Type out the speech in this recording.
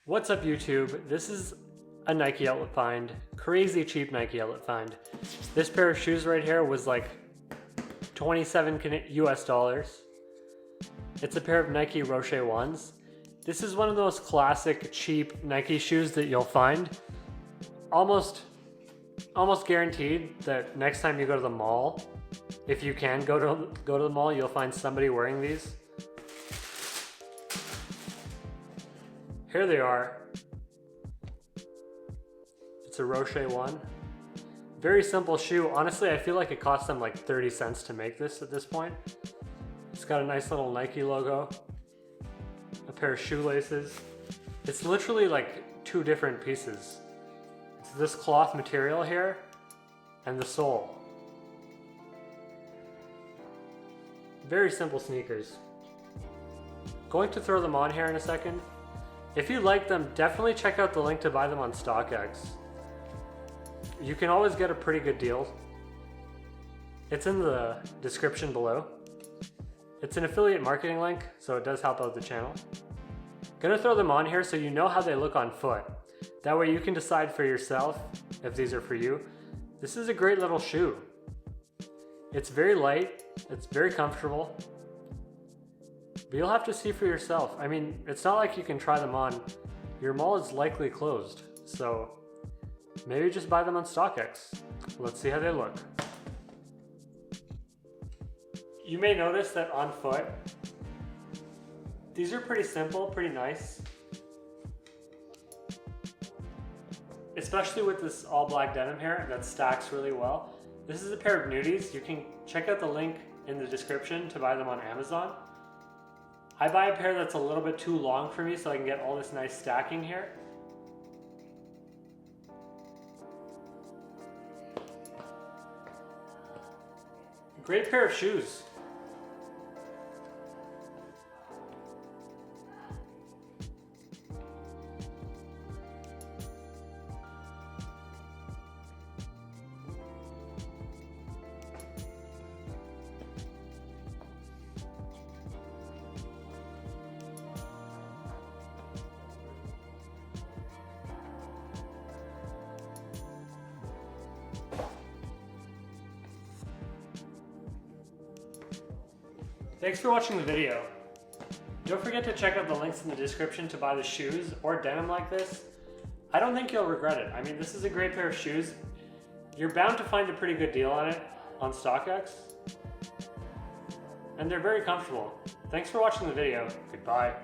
What's up YouTube? This is a Nike outlet find, crazy cheap Nike outlet find. This pair of shoes right here was like 27 US dollars. It's a pair of Nike Roche 1s. This is one of those classic cheap Nike shoes that you'll find. Almost guaranteed that next time you go to the mall, if you can go to the mall, you'll find somebody wearing these. Here they are. It's a Roche 1. Very simple shoe. Honestly, I feel like it cost them like 30 cents to make this at this point. It's got a nice little Nike logo, a pair of shoelaces. It's literally like two different pieces. It's this cloth material here and the sole. Very simple sneakers. Going to throw them on here in a second. If you like them, definitely check out the link to buy them on StockX. You can always get a pretty good deal. It's in the description below. It's an affiliate marketing link, so it does help out the channel. Gonna throw them on here so you know how they look on foot. That way you can decide for yourself if these are for you. This is a great little shoe. It's very light, it's very comfortable. But you'll have to see for yourself. I mean, it's not like you can try them on. Your mall is likely closed, so maybe just buy them on StockX. Let's see how they look. You may notice that on foot, these are pretty simple, pretty nice. Especially with this all black denim here that stacks really well. This is a pair of nudies. You can check out the link in the description to buy them on Amazon. I buy a pair that's a little bit too long for me so I can get all this nice stacking here. Great pair of shoes. Thanks for watching the video. Don't forget to check out the links in the description to buy the shoes or denim like this. I don't think you'll regret it. I mean, this is a great pair of shoes. You're bound to find a pretty good deal on it on StockX. And they're very comfortable. Thanks for watching the video. Goodbye.